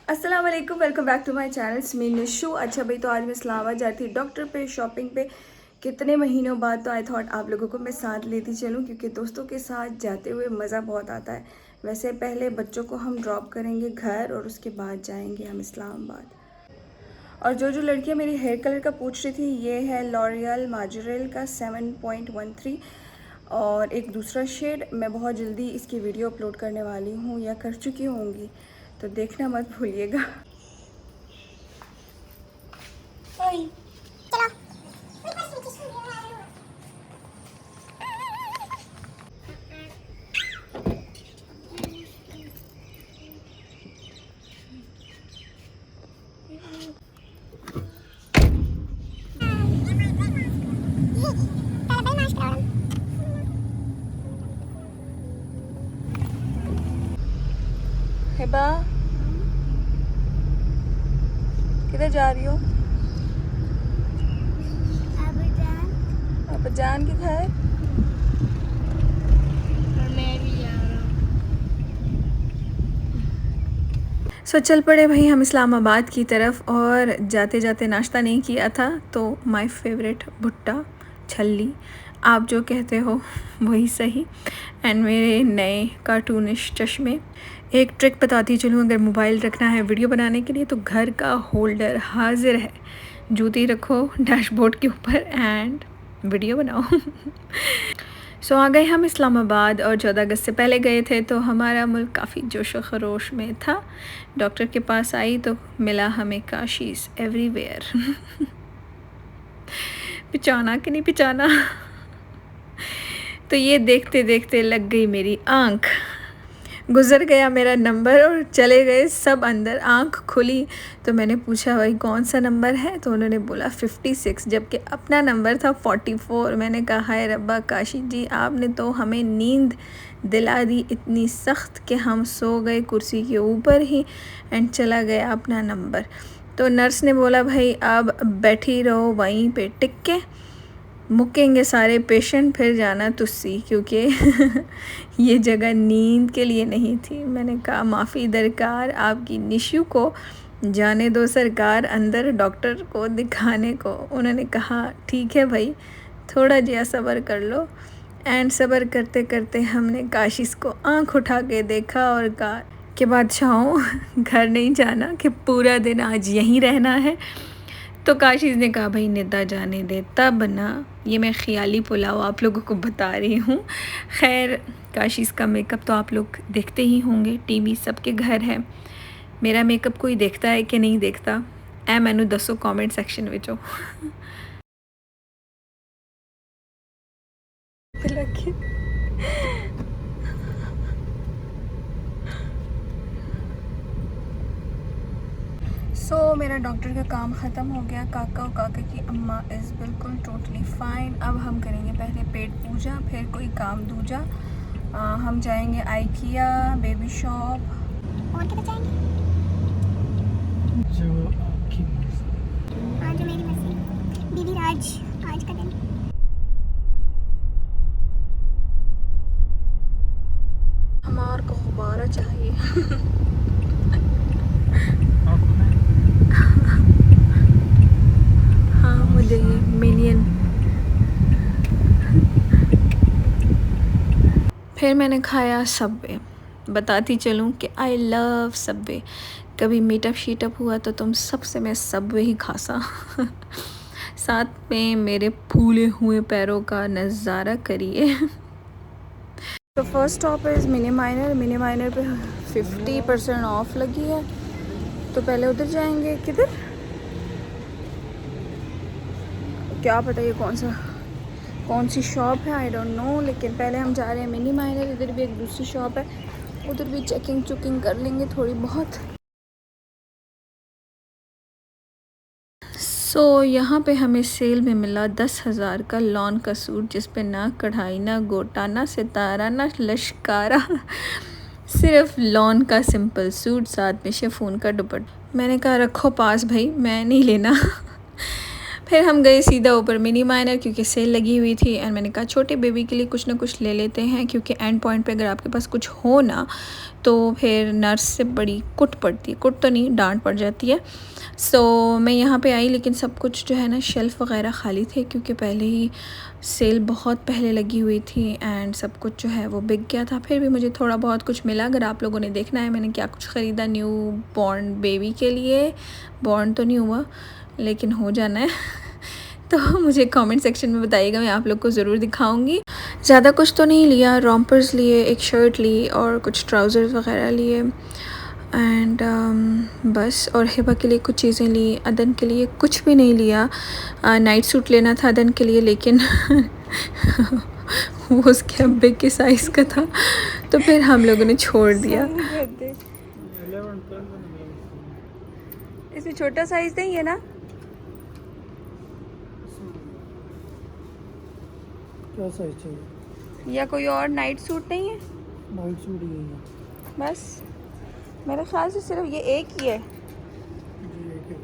अस्सलाम वालेकुम, welcome back to my channel me Nishu. अच्छा भाई, तो आज मैं इस्लामाबाद जा रही थी डॉक्टर पे शॉपिंग पे। कितने महीनों बाद तो आई थॉट आप लोगों को मैं साथ लेती चलूँ, क्योंकि दोस्तों के साथ जाते हुए मज़ा बहुत आता है। वैसे पहले बच्चों को हम ड्रॉप करेंगे घर और उसके बाद जाएंगे हम इस्लामाबाद। और जो लड़कियां मेरी हेयर कलर का पूछ रही थी, ये है लॉरियल माजरेल का 7.13। और एक दूसरा शेड मैं बहुत जल्दी इसकी वीडियो अपलोड करने वाली हूँ या कर चुकी होंगी, तो देखना मत भूलिएगा। हिबा, किधर जा रही हो? अब जान के घर। सो चल पड़े भाई हम इस्लामाबाद की तरफ। और जाते जाते नाश्ता नहीं किया था, तो माय फेवरेट भुट्टा छल्ली, आप जो कहते हो वही सही। एंड मेरे नए कार्टूनिश चश्मे। एक ट्रिक बताती चलूँ, अगर मोबाइल रखना है वीडियो बनाने के लिए तो घर का होल्डर हाजिर है, जूती रखो डैशबोर्ड के ऊपर एंड वीडियो बनाओ। सो आ गए हम इस्लामाबाद, और 14 अगस्त से पहले गए थे, तो हमारा मुल्क काफ़ी जोशो खरोश में था। डॉक्टर के पास आई तो मिला हमें काशीज़ एवरीवेयर। पिचाना कि नहीं पिचाना। तो ये देखते देखते लग गई मेरी आँख, गुज़र गया मेरा नंबर और चले गए सब अंदर। आँख खुली तो मैंने पूछा भाई कौन सा नंबर है, तो उन्होंने बोला 56, जबकि अपना नंबर था 44। मैंने कहा हाय रब्बा काशी जी, आपने तो हमें नींद दिला दी इतनी सख्त कि हम सो गए कुर्सी के ऊपर ही, एंड चला गया अपना नंबर। तो नर्स ने बोला भाई अब बैठी रहो वहीं पे टिक के, मुकेंगे सारे पेशेंट फिर जाना तुस्सी, क्योंकि ये जगह नींद के लिए नहीं थी। मैंने कहा माफ़ी दरकार आपकी निशु को, जाने दो सरकार अंदर डॉक्टर को दिखाने को। उन्होंने कहा ठीक है भाई, थोड़ा जिया सब्र कर लो। एंड सब्र करते करते हमने काशिश को आंख उठा के देखा और कहा कि बादशाहों घर नहीं जाना, कि पूरा दिन आज यहीं रहना है। तो काशिश ने कहा भाई निदा जाने दे, तब ना ये मैं ख़याली पुलाव आप लोगों को बता रही हूँ। खैर काशिश का मेकअप तो आप लोग देखते ही होंगे, टीवी सबके घर है। मेरा मेकअप कोई देखता है कि नहीं देखता, ऐ मैनू दसो कमेंट सेक्शन विचों। मेरा डॉक्टर का काम ख़त्म हो गया। काका और काका की अम्मा इज़ बिल्कुल टोटली फ़ाइन। अब हम करेंगे पहले पेट पूजा, फिर कोई काम दूजा। हम जाएंगे आइकिया, बेबी शॉप। और किधर जाएंगे? जो आपकी मर्ज़ी। हाँ, जो मेरी मर्ज़ी। बीबी राज आज का दिन। हमार को गुब्बारा चाहिए। हाँ मुझे ये मिलियन। फिर मैंने खाया सबवे। बताती चलूँ कि आई लव सबवे। कभी मीटअप शीटअप हुआ तो तुम सबसे मैं सबवे ही खासा। साथ में मेरे फूले हुए पैरों का नज़ारा करिए। तो first stop is mini minor. Mini minor पे 50% ऑफ लगी है, तो पहले उधर जाएंगे। किधर क्या पता ये कौन सी शॉप है, आई डोंट नो। लेकिन पहले हम जा रहे हैं मिनी माइनर। इधर भी एक दूसरी शॉप है, उधर भी चेकिंग कर लेंगे थोड़ी बहुत। यहाँ पे हमें सेल में मिला 10,000 का लॉन का सूट, जिस पे ना कढ़ाई, ना गोटा, ना सितारा, ना लश्कारा, सिर्फ लॉन का सिंपल सूट, साथ में शिफॉन का दुपट्टा। मैंने कहा रखो पास भाई, मैं नहीं लेना। फिर हम गए सीधा ऊपर मिनी माइनर क्योंकि सेल लगी हुई थी एंड मैंने कहा छोटे बेबी के लिए कुछ ना कुछ ले लेते हैं क्योंकि एंड पॉइंट पे अगर आपके पास कुछ हो ना तो फिर नर्स से बड़ी कुट पड़ती है, कुट तो नहीं डांट पड़ जाती है। सो मैं यहाँ पे आई लेकिन सब कुछ जो है ना शेल्फ़ वगैरह खाली थे क्योंकि पहले ही सेल बहुत पहले लगी हुई थी एंड सब कुछ जो है वो बिक गया था। फिर भी मुझे थोड़ा बहुत कुछ मिला। अगर आप लोगों ने देखना है मैंने क्या कुछ ख़रीदा न्यू बॉर्न बेबी के लिए, बॉर्न तो नहीं हुआ लेकिन हो जाना है तो मुझे कमेंट सेक्शन में बताइएगा, मैं आप लोग को ज़रूर दिखाऊंगी। ज़्यादा कुछ तो नहीं लिया, रॉम्पर्स लिए, एक शर्ट ली और कुछ ट्राउज़र्स वगैरह लिए एंड बस। और हिबा के लिए कुछ चीज़ें ली, अदन के लिए कुछ भी नहीं लिया। नाइट सूट लेना था अदन के लिए लेकिन वो उसके अब्बे के साइज़ का था तो फिर हम लोगों ने छोड़ दिया। इसमें छोटा साइज़ नहीं है ना? क्या साइज चाहिए? या कोई और नाइट सूट नहीं है? नाइट सूट ही है बस मेरे ख्याल से सिर्फ ये एक ही है। जी, एक ही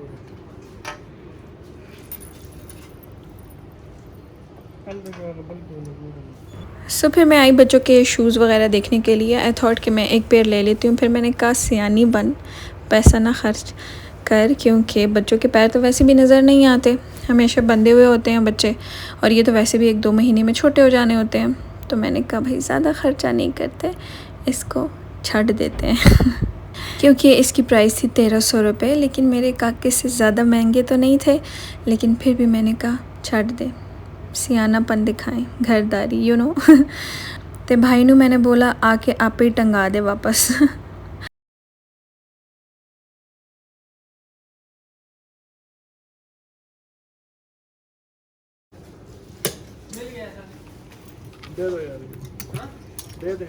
सो फिर मैं आई बच्चों के शूज़ वगैरह देखने के लिए। आई थॉट कि मैं एक पेयर ले लेती हूँ। फिर मैंने कहा सियानी बन, पैसा ना खर्च कर क्योंकि बच्चों के पैर तो वैसे भी नज़र नहीं आते, हमेशा बंधे हुए होते हैं बच्चे और ये तो वैसे भी 1-2 महीने में छोटे हो जाने होते हैं। तो मैंने कहा भाई ज़्यादा ख़र्चा नहीं करते, इसको छड़ देते हैं क्योंकि इसकी प्राइस थी 1300 रुपये, लेकिन मेरे काके से ज़्यादा महंगे तो नहीं थे लेकिन फिर भी मैंने कहा छड़ दे, सियानापन दिखाएं, घरदारी यू नो तो भाई नू मैंने बोला आके आप ही टंगा दे वापस दे दो यार, दे दे।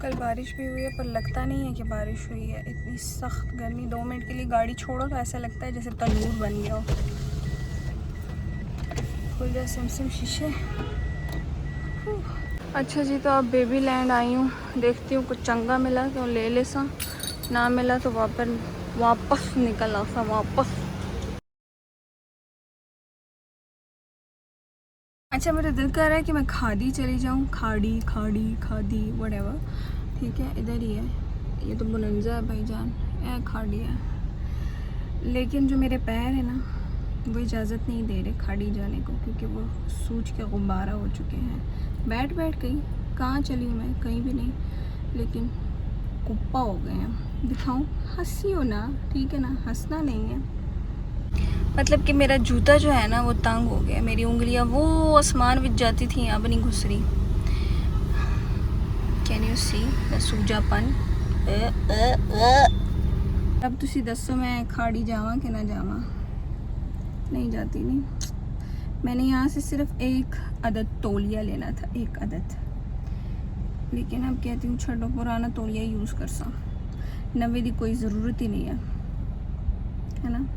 कल बारिश भी हुई है पर लगता नहीं है कि बारिश हुई है। इतनी सख्त गर्मी, 2 मिनट के लिए गाड़ी छोड़ो तो ऐसा लगता है जैसे तंदूर बन गया हो। खुल जा सिम शीशे। अच्छा जी, तो अब बेबी लैंड आई हूँ, देखती हूँ कुछ चंगा मिला तो ले ले सा, ना मिला तो वापस निकल आ सा वापस। अच्छा मेरा दिल कर रहा है कि मैं खादी चली जाऊँ, खाड़ी व्हाटएवर, ठीक है इधर ही है, ये तो बुलंजा है भाईजान, खाड़ी है, लेकिन जो मेरे पैर है ना वो इजाज़त नहीं दे रहे खाड़ी जाने को क्योंकि वो सूज के गुब्बारा हो चुके हैं। बैठ गई, कहाँ चली हूँ मैं, कहीं भी नहीं, लेकिन कुप्पा हो गए हैं। दिखाऊँ? हंसी हो ना, ठीक है ना, हंसना नहीं है। मतलब कि मेरा जूता जो है ना वो तंग हो गया, मेरी उंगलियां वो आसमान में जाती थी, अब नहीं घुस रही। कैन यू सी द सूजापन? अब तुसी दसो मैं खाड़ी जावा कि ना जावा? नहीं जाती नहीं। मैंने यहाँ से सिर्फ एक अदद तौलिया लेना था, एक अदद, लेकिन अब कहती हूँ छो पुराना तौलिया यूज़ कर सा, नवे की कोई ज़रूरत ही नहीं है ना।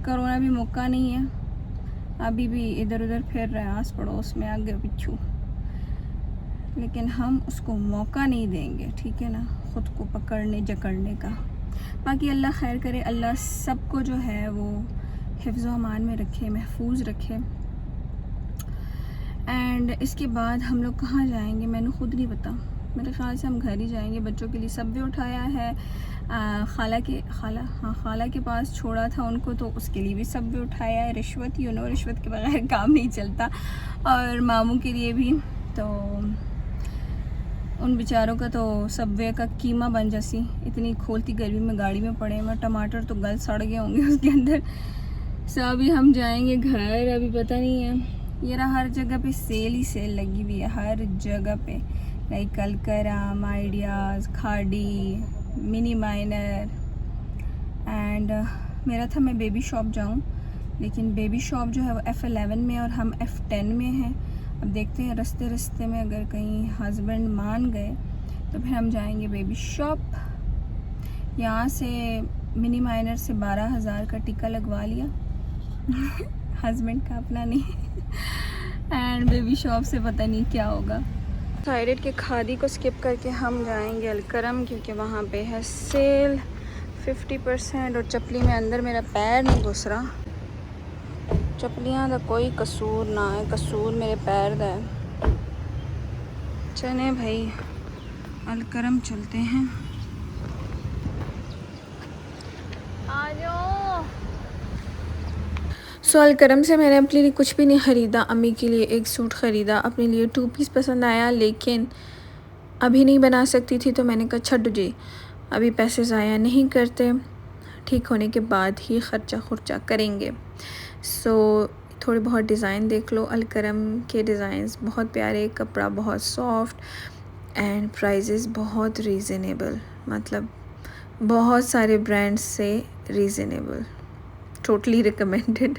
कोरोना भी मौका नहीं है, अभी भी इधर उधर फिर रहे आस पड़ोस में आगे पीछू, लेकिन हम उसको मौका नहीं देंगे, ठीक है ना, ख़ुद को पकड़ने जकड़ने का। बाकी अल्लाह खैर करे, अल्लाह सबको जो है वो हिफ्ज़ व अमान में रखे, महफूज रखे। एंड इसके बाद हम लोग कहाँ जाएंगे मैंने खुद नहीं पता, मेरे ख्याल से हम घर ही जाएंगे। बच्चों के लिए सबवे उठाया है, खाला के पास छोड़ा था उनको तो उसके लिए भी सबवे उठाया है। रिश्वत रिश्वत के बगैर काम नहीं चलता। और मामू के लिए भी, तो उन बेचारों का तो सबवे का कीमा बन जैसी, इतनी खोलती गर्मी में गाड़ी में पड़े हुए, टमाटर तो गल सड़ गए होंगे उसके अंदर। सो अभी हम जाएंगे घर, अभी पता नहीं है। ये रहा, हर जगह पे सेल ही सेल लगी हुई है, हर जगह पे, लाइक कलकराम, आइडियाज़, खाड़ी, मिनी माइनर। एंड मेरा था मैं बेबी शॉप जाऊं, लेकिन बेबी शॉप जो है वो F11 में और हम F10 में हैं। अब देखते हैं रास्ते में अगर कहीं हस्बैंड मान गए तो फिर हम जाएंगे बेबी शॉप, यहाँ से मिनी माइनर से 12,000 का टीका लगवा लिया हस्बैंड का, अपना नहीं एंड बेबी शॉप से पता नहीं क्या होगा। डिसाइडेड कि खादी को स्किप करके हम जाएंगे अलकरम, क्योंकि वहाँ पे है सेल 50%। और चपली में अंदर मेरा पैर नहीं घुस रहा। चपलियाँ का कोई कसूर ना है, कसूर मेरे पैर का है। चले भाई अलकरम चलते हैं। आ जाओ। सो अलकरम से मैंने अपने लिए कुछ भी नहीं ख़रीदा। अम्मी के लिए एक सूट ख़रीदा, अपने लिए 2 पीस पसंद आया, लेकिन अभी नहीं बना सकती थी तो मैंने कहा छड्डो जी, अभी पैसे ज़ाया नहीं करते, ठीक होने के बाद ही ख़र्चा खुर्चा करेंगे। सो थोड़े बहुत डिज़ाइन देख लो। अलकरम के डिज़ाइंस बहुत प्यारे, कपड़ा बहुत सॉफ्ट एंड प्राइजेस बहुत रीज़नेबल, मतलब बहुत सारे ब्रांड्स से रीज़नेबल, टोटली रिकमेंडेड।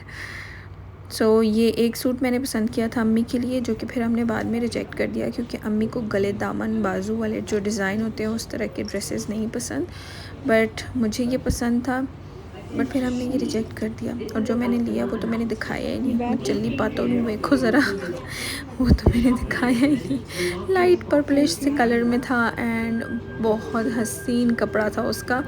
सो ये एक सूट मैंने पसंद किया था अम्मी के लिए, जो कि फिर हमने बाद में रिजेक्ट कर दिया, क्योंकि अम्मी को गले दामन बाजू वाले जो डिज़ाइन होते हैं उस तरह के ड्रेसेस नहीं पसंद, बट मुझे ये पसंद था, बट फिर हमने ये रिजेक्ट कर दिया। और जो मैंने लिया वो तो मैंने दिखाया ही नहीं, मैं चली पाता हूँ देखो ज़रा वो तो मैंने दिखाया ही नहीं। लाइट पर्पलिश से कलर में था एंड बहुत हसीन कपड़ा था उसका।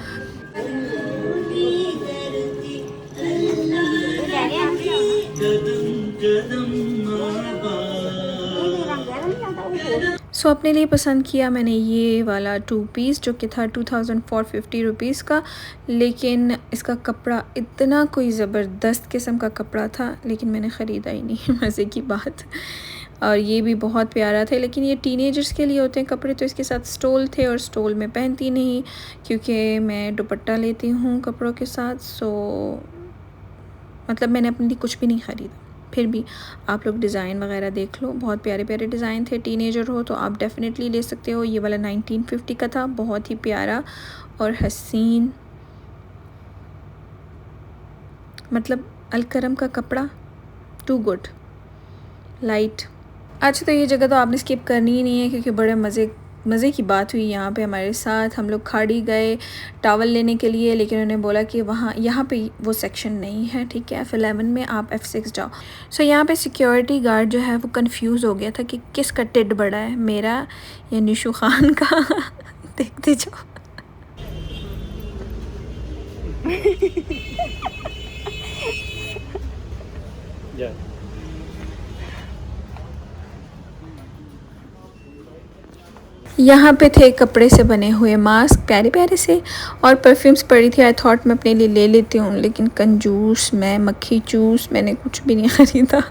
सो अपने लिए पसंद किया मैंने ये वाला 2 पीस, जो कि था 2450 रुपीज़ का, लेकिन इसका कपड़ा इतना कोई ज़बरदस्त किस्म का कपड़ा था, लेकिन मैंने ख़रीदा ही नहीं मज़े की बात। और ये भी बहुत प्यारा था, लेकिन ये टीनेजर्स के लिए होते हैं कपड़े, तो इसके साथ स्टोल थे और स्टोल में पहनती नहीं, क्योंकि मैं दुपट्टा लेती हूँ कपड़ों के साथ। सो मतलब मैंने अपने लिए कुछ भी नहीं ख़रीदा। फिर भी आप लोग डिज़ाइन वगैरह देख लो, बहुत प्यारे प्यारे डिज़ाइन थे। टीनेजर हो तो आप डेफ़िनेटली ले सकते हो। ये वाला 1950 का था, बहुत ही प्यारा और हसीन, मतलब अलकरम का कपड़ा टू गुड, लाइट। अच्छा तो ये जगह तो आपने स्किप करनी ही नहीं है, क्योंकि बड़े मज़े की बात हुई यहाँ पे हमारे साथ। हम लोग खाड़ी गए टावल लेने के लिए, लेकिन उन्होंने बोला कि यहाँ पे वो सेक्शन नहीं है, ठीक है, F11 में आप F6 जाओ। सो यहाँ पे सिक्योरिटी गार्ड जो है वो कंफ्यूज हो गया था कि किसका टिड बड़ा है, मेरा या निशु खान का देखते जाओ। यहाँ पे थे कपड़े से बने हुए मास्क प्यारे प्यारे से, और परफ्यूम्स पड़ी थी। आई थॉट मैं अपने लिए ले लेती हूँ, लेकिन कंजूस मैं, मक्खी चूस, मैंने कुछ भी नहीं ख़रीदा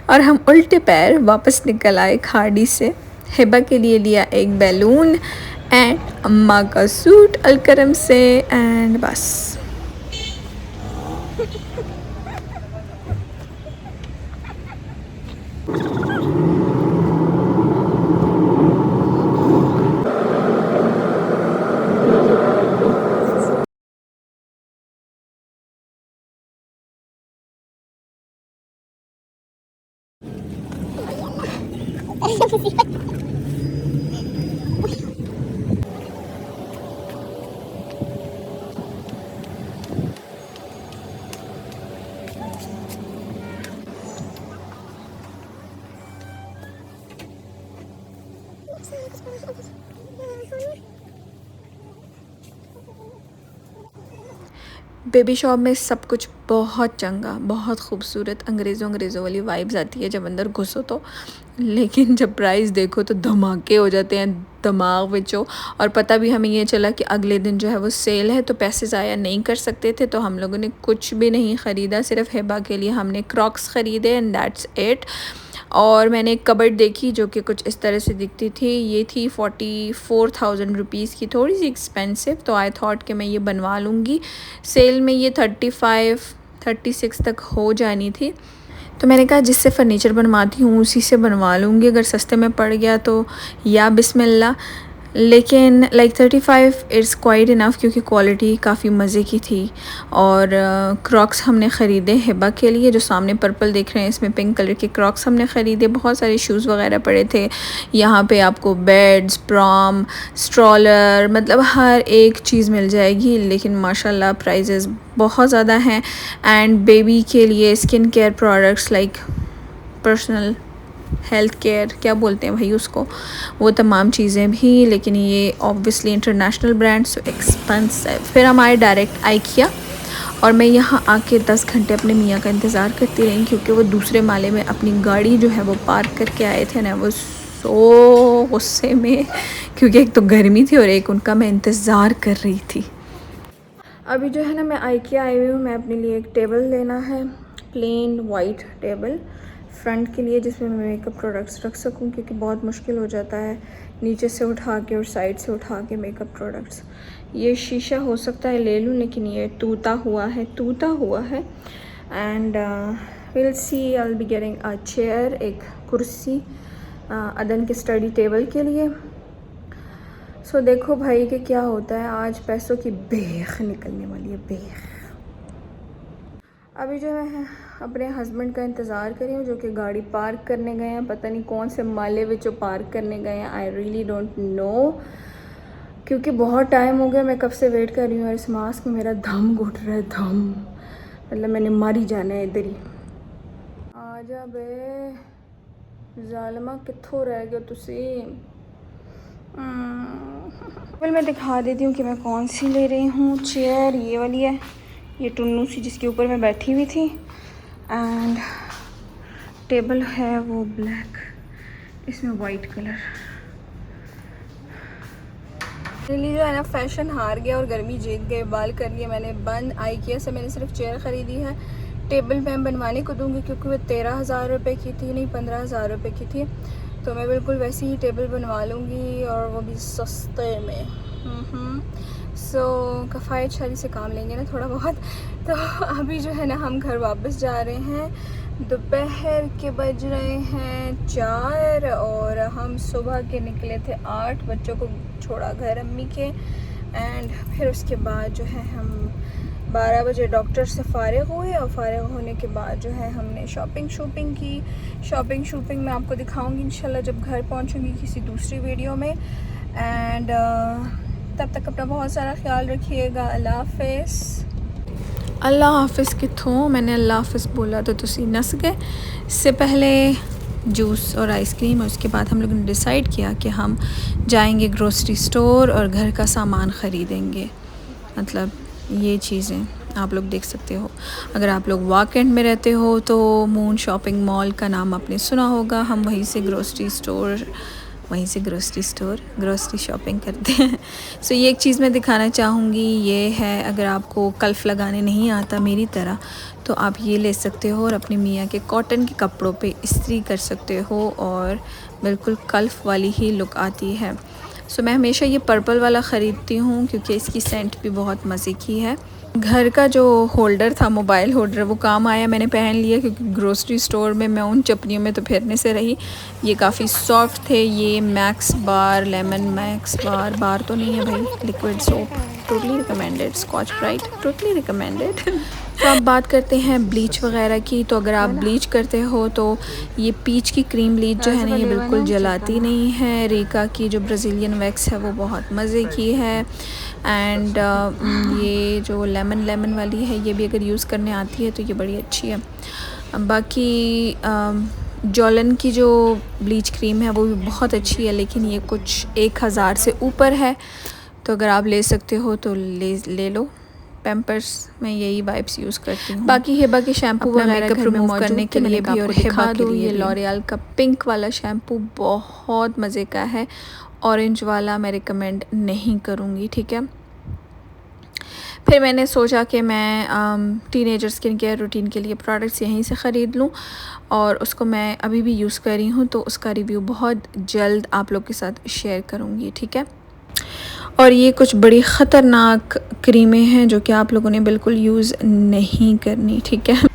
और हम उल्टे पैर वापस निकल आए खाड़ी से। हिबा के लिए लिया एक बैलून एंड अम्मा का सूट अलकरम से, एंड बस। बेबी शॉप में सब कुछ बहुत चंगा, बहुत खूबसूरत, अंग्रेज़ों वाली वाइब्स आती है जब अंदर घुसो तो, लेकिन जब प्राइस देखो तो धमाके हो जाते हैं दिमाग विचों। और पता भी हमें ये चला कि अगले दिन जो है वो सेल है, तो पैसे ज़ाया नहीं कर सकते थे, तो हम लोगों ने कुछ भी नहीं ख़रीदा। सिर्फ हिबा के लिए हमने क्रॉक्स ख़रीदे एंड दैट्स इट। और मैंने एक कबर्ड देखी जो कि कुछ इस तरह से दिखती थी, ये थी 44,000 रुपीज़ की, थोड़ी सी एक्सपेंसिव, तो आई थॉट कि मैं ये बनवा लूँगी। सेल में ये 35-36 तक हो जानी थी, तो मैंने कहा जिससे फ़र्नीचर बनवाती हूँ उसी से बनवा लूँगी, अगर सस्ते में पड़ गया तो या बिस्मिल्लाह। लेकिन लाइक 35 इट्स क्वाइट इनफ क्योंकि क्वालिटी काफ़ी मज़े की थी। और क्रॉक्स हमने ख़रीदे हिबा के लिए, जो सामने पर्पल देख रहे हैं इसमें पिंक कलर के क्रॉक्स हमने ख़रीदे। बहुत सारे शूज़ वगैरह पड़े थे यहाँ पे, आपको बेड्स, प्रॉम, स्ट्रॉलर, मतलब हर एक चीज़ मिल जाएगी। लेकिन माशाल्लाह प्राइजेज़ बहुत ज़्यादा हैं। एंड बेबी के लिए skin care products like personal health care क्या बोलते हैं भाई उसको, वो तमाम चीज़ें भी। लेकिन ये obviously international brand, so expensive. फिर हम आए डायरेक्ट IKEA और मैं यहाँ आके 10 घंटे अपने मियाँ का इंतज़ार करती रही क्योंकि वो दूसरे माले में अपनी गाड़ी जो है वो पार्क करके आए थे ना। वो सो गुस्से में क्योंकि एक तो गर्मी थी और एक उनका मैं इंतज़ार कर रही थी। अभी जो है ना मैं IKEA आई हुई हूँ। मैं अपने लिए एक टेबल लेना है, प्लेन वाइट टेबल फ्रंट के लिए, जिसमें मैं मेकअप प्रोडक्ट्स रख सकूं क्योंकि बहुत मुश्किल हो जाता है नीचे से उठा के और साइड से उठा के मेकअप प्रोडक्ट्स। ये शीशा हो सकता है ले लूं, लेकिन ये टूटा हुआ है। And will see, I will be getting a chair, एक कुर्सी अदन के स्टडी टेबल के लिए। सो देखो भाई कि क्या होता है। आज पैसों की बेख निकलने वाली है, बेख। अभी जो मैं अपने हस्बैंड का इंतज़ार कर रही हूँ जो कि गाड़ी पार्क करने गए हैं। पता नहीं कौन से माले विचों पार्क करने गए हैं, आई रियली डोंट नो, क्योंकि बहुत टाइम हो गया। मैं कब से वेट कर रही हूँ और इस मास्क में मेरा दम घुट रहा है, दम, मतलब मैंने मर ही जाना है इधर ही। आजा बे जालिमा, कित्थों रह गए तुसी। well, मैं दिखा देती हूँ कि मैं कौन सी ले रही हूँ चेयर। ये वाली है, ये टुन्नू सी जिसके ऊपर मैं बैठी हुई थी। एंड टेबल है वो ब्लैक, इसमें वाइट कलर। रियली जो है ना फैशन हार गया और गर्मी जीत गए। बाल कर लिए मैंने बंद। IKEA से मैंने सिर्फ चेयर ख़रीदी है। टेबल मैं बनवाने को दूँगी क्योंकि वो 13,000 रुपये की थी, नहीं 15,000 रुपये की थी। तो मैं बिल्कुल वैसी ही टेबल बनवा लूँगी और वो भी सस्ते में। सो कफ़ायत शादी से काम लेंगे ना थोड़ा बहुत। तो अभी जो है ना हम घर वापस जा रहे हैं। दोपहर के बज रहे हैं 4 और हम सुबह के निकले थे 8। बच्चों को छोड़ा घर अम्मी के। एंड फिर उसके बाद जो है हम 12 बजे डॉक्टर से फ़ारिग हुए और फ़ारिग होने के बाद जो है हमने शॉपिंग की। शॉपिंग मैं आपको दिखाऊंगी इंशाल्लाह जब घर पहुंचूंगी किसी दूसरी वीडियो में। एंड तब तक अपना बहुत सारा ख्याल रखिएगा। अल्लाह हाफ़िज़। अल्लाह हाफ़िज़ कित्थों, मैंने अल्लाह हाफ़िज़ बोला तो तुसी नस गए। इससे पहले जूस और आइसक्रीम, और उसके बाद हम लोगों ने डिसाइड किया कि हम जाएंगे ग्रोसरी स्टोर और घर का सामान ख़रीदेंगे। मतलब ये चीज़ें आप लोग देख सकते हो। अगर आप लोग वाकेंड में रहते हो तो मून शॉपिंग मॉल का नाम आपने सुना होगा। हम वहीं से ग्रोसरी शॉपिंग करते हैं। सो ये एक चीज़ मैं दिखाना चाहूँगी, ये है अगर आपको कल्फ़ लगाने नहीं आता मेरी तरह तो आप ये ले सकते हो और अपनी मियाँ के कॉटन के कपड़ों पे इस्त्री कर सकते हो और बिल्कुल कल्फ़ वाली ही लुक आती है। सो मैं हमेशा ये पर्पल वाला ख़रीदती हूँ क्योंकि इसकी सेंट भी बहुत मज़े की है। घर का जो होल्डर था, मोबाइल होल्डर, वो काम आया, मैंने पहन लिया क्योंकि ग्रोसरी स्टोर में मैं उन चपलियों में तो फिरने से रही। ये काफ़ी सॉफ्ट थे। ये max bar lemon max bar तो नहीं है भाई, liquid soap, totally recommended. Scotch brite totally recommended. तो अब बात करते हैं ब्लीच वगैरह की। तो अगर आप ब्लीच करते हो तो ये पीच की क्रीम ब्लीच जो है ना ये बिल्कुल जलाती नहीं है। रीका की जो ब्राज़ीलियन वैक्स है वो बहुत मज़े की है। एंड ये जो लेमन वाली है ये भी अगर यूज़ करने आती है तो ये बड़ी अच्छी है। बाकी जॉलन की जो ब्लीच क्रीम है वो भी बहुत अच्छी है, लेकिन ये कुछ 1000 से ऊपर है। तो अगर आप ले सकते हो तो ले लो। पैम्पर्स में यही वाइप्स यूज़ करती हूँ। बाकी हिबा के शैम्पू वगैरह घर में रिमूव करने के लिए भी और हिबा दो ये लॉरियल का पिंक वाला शैम्पू बहुत मज़े का है। ऑरेंज वाला मैं रिकमेंड नहीं करूँगी, ठीक है। फिर मैंने सोचा कि मैं टीनेजर स्किन केयर रूटीन के लिए प्रोडक्ट्स यहीं से ख़रीद लूँ और उसको मैं अभी भी यूज़ कर रही हूँ, तो उसका रिव्यू बहुत जल्द आप लोग के साथ शेयर करूँगी, ठीक है। और ये कुछ बड़ी ख़तरनाक क्रीमें हैं जो कि आप लोगों ने बिल्कुल यूज़ नहीं करनी, ठीक है।